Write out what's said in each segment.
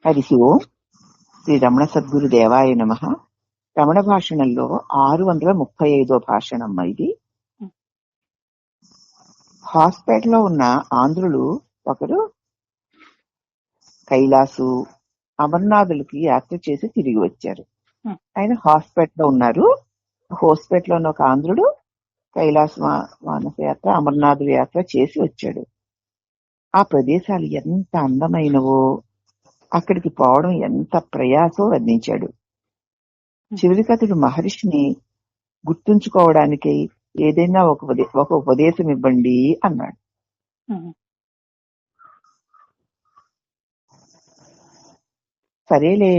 హరి ఓం. శ్రీ రమణ సద్గురు దేవాయ నమః. రమణ భాషణంలో 635వ భాషణం ఇది. హాస్పిటల్లో ఉన్న ఆంధ్రులు ఒకరు కైలాసు, అమర్నాథులకి యాత్ర చేసి తిరిగి వచ్చారు. ఆయన హాస్పిటల్లో ఉన్నారు. హాస్పిటల్లో ఉన్న ఒక ఆంధ్రుడు కైలాస మానస యాత్ర, అమర్నాథుల యాత్ర చేసి వచ్చాడు. ఆ ప్రదేశాలు ఎంత అందమైనవో, అక్కడికి పోవడం ఎంత ప్రయాసో వర్ణించాడు. చివరికి అతడు మహర్షిని గుర్తుంచుకోవడానికి ఏదైనా ఒక ఉపదేశం ఇవ్వండి అన్నాడు. సరేలే,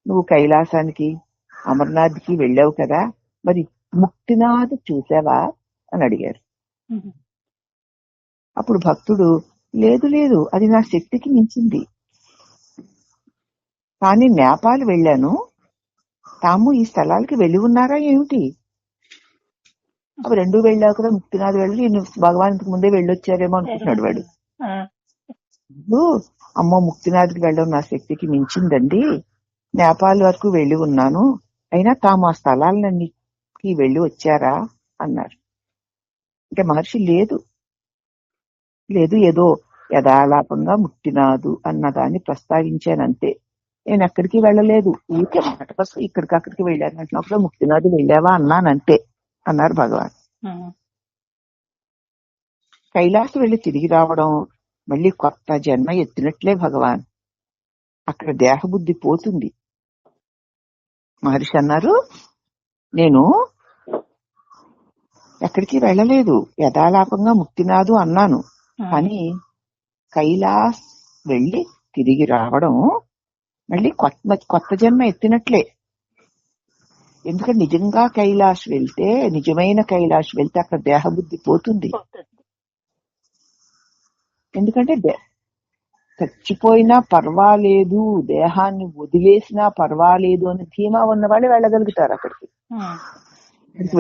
నువ్వు కైలాసానికి అమర్నాథ్కి వెళ్ళావు కదా, మరి ముక్తినాథ్ చూసావా అని అడిగారు. అప్పుడు భక్తుడు, లేదు లేదు, అది నా శక్తికి మించింది, కానీ నేపాల్ వెళ్ళాను, తాము ఈ స్థలాలకి వెళ్ళి ఉన్నారా ఏమిటి? అవి రెండు వెళ్ళావు కదా, ముక్తినాథ్ వెళ్ళి భగవాన్ ఇంతకు ముందే వెళ్ళొచ్చారేమో అనుకుంటున్నాడు వాడు. అమ్మో, ముక్తినాథ్కి వెళ్ళడం నా శక్తికి మించిందండి, నేపాల్ వరకు వెళ్ళి ఉన్నాను, అయినా తాము ఆ స్థలాలన్నిటికీ వెళ్ళి వచ్చారా అన్నారు. అంటే మహర్షి లేదు లేదు, ఏదో యథాలాపంగా ముక్తినాథు అన్నదాన్ని ప్రస్తావించానంతే, నేను ఎక్కడికి వెళ్ళలేదు, ఊరికే మాట కోసం ఇక్కడికి అక్కడికి వెళ్ళాను అంటున్నప్పుడు ముక్తినాథు వెళ్ళావా అన్నానంతే అన్నారు భగవాన్. కైలాసం వెళ్ళి తిరిగి రావడం మళ్ళీ కొత్త జన్మ ఎత్తినట్లే భగవాన్. అక్కడ దేహబుద్ధి పోతుంది. మహర్షి అన్నారు, నేను ఎక్కడికి వెళ్ళలేదు, యథాలాపంగా ముక్తినాథు అన్నాను, కానీ కైలాస్ వెళ్ళి తిరిగి రావడం మళ్ళీ కొత్త జన్మ ఎత్తినట్లే. ఎందుకంటే నిజంగా కైలాష్ వెళ్తే, నిజమైన కైలాష్ వెళ్తే అక్కడ దేహబుద్ధి పోతుంది. ఎందుకంటే చచ్చిపోయినా పర్వాలేదు, దేహాన్ని వదిలేసినా పర్వాలేదు అని ధీమా ఉన్న వాళ్ళే వెళ్ళగలుగుతారు అక్కడికి.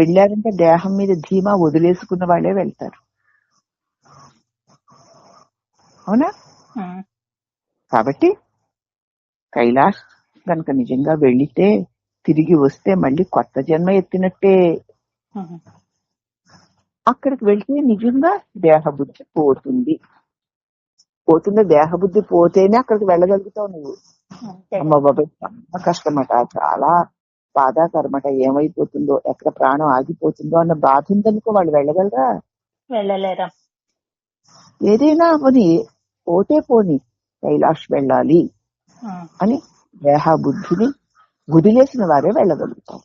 వెళ్ళారంటే దేహం మీద ధీమా వదిలేసుకున్న వాళ్ళే వెళ్తారు. అవునా? కాబట్టి కైలాష్ కనుక నిజంగా వెళితే తిరిగి వస్తే మళ్ళీ కొత్త జన్మ ఎత్తినట్టే. అక్కడికి వెళ్తే నిజంగా దేహబుద్ధి పోతుంది. దేహబుద్ధి పోతేనే అక్కడికి వెళ్ళగలుగుతావు నువ్వు. అమ్మ బాబాయ్, చాలా కష్టమట, చాలా బాధాకరమట, ఏమైపోతుందో, ఎక్కడ ప్రాణం ఆగిపోతుందో అన్న బాధ ఉందనుకో వాళ్ళు వెళ్ళగలరా? వెళ్ళలేరా? ఏదైనా పోనీ పోతే పోని కైలాష్ వెళ్ళాలి అని దేహబుద్ధిని వదిలేసిన వారే వెళ్ళగలుగుతారు.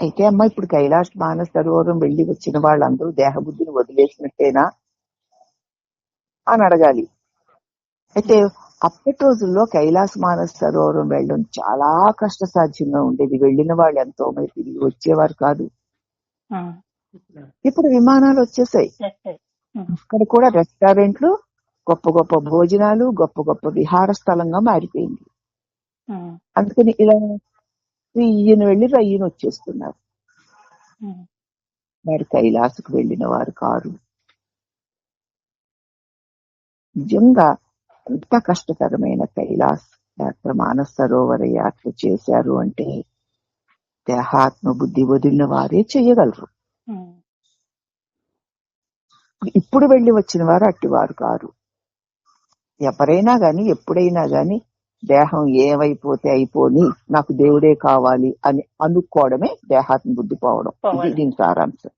అయితే అమ్మ, ఇప్పుడు కైలాష్ మానస సరోవరం వెళ్లి వచ్చిన వాళ్ళందరూ దేహబుద్ధిని వదిలేసినట్టేనా అని అడగాలి. అయితే అప్పటి రోజుల్లో కైలాస మానస సరోవరం వెళ్ళడం చాలా కష్టసాధ్యంగా ఉండేది. వెళ్ళిన వాళ్ళు ఎంతో మంది తిరిగి వచ్చేవారు కాదు. ఇప్పుడు విమానాలు వచ్చేసాయి. అక్కడ కూడా రెస్టారెంట్లు, గొప్ప గొప్ప భోజనాలు, గొప్ప గొప్ప విహార స్థలంగా మారిపోయింది. అందుకని ఇలా ఈయన వెళ్ళి రయ్యను వచ్చేస్తున్నారు. వారు కైలాసకు వెళ్ళిన వారు కారు. నిజంగా ఎంత కష్టతరమైన కైలాస్ యాత్ర, మానస సరోవర యాత్ర చేశారు అంటే దేహాత్మ బుద్ధి వదిలిన వారే చెయ్యగలరు. ఇప్పుడు వెళ్ళి వచ్చిన వారు అట్టివారు కారు. ఎవరైనా గాని ఎప్పుడైనా గాని దేహం ఏమైపోతే అయిపోని, నాకు దేవుడే కావాలి అని అనుకోవడమే దేహాత్మ బుద్ధి పోవడం. ఇది దీని సారాంశం.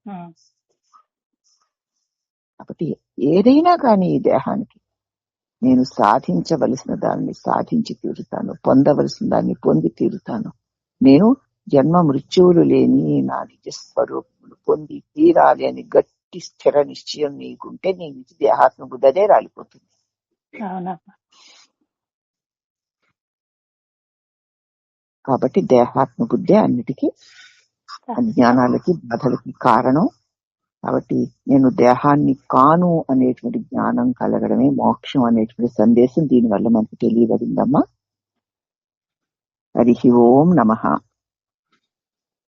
కాబట్టి ఏదైనా కానీ ఈ దేహానికి నేను సాధించవలసిన దాన్ని సాధించి తీరుతాను, పొందవలసిన దాన్ని పొంది తీరుతాను, నేను జన్మ మృత్యువులు లేని నా నిజ స్వరూపములు పొంది తీరాలి అని గట్టి స్థిర నిశ్చయం నీకుంటే నీ నుంచి దేహాత్మ బుద్ధి అదే రాలిపోతుంది. కాబట్టి దేహాత్మ బుద్ధి అన్నిటికీ, అజ్ఞానాలకి, బాధలకి కారణం. కాబట్టి నేను దేహాన్ని కాను అనేటువంటి జ్ఞానం కలగడమే మోక్షం అనేటువంటి సందేశం దీనివల్ల మనకు తెలియబడిందమ్మా. హరి ఓం నమః.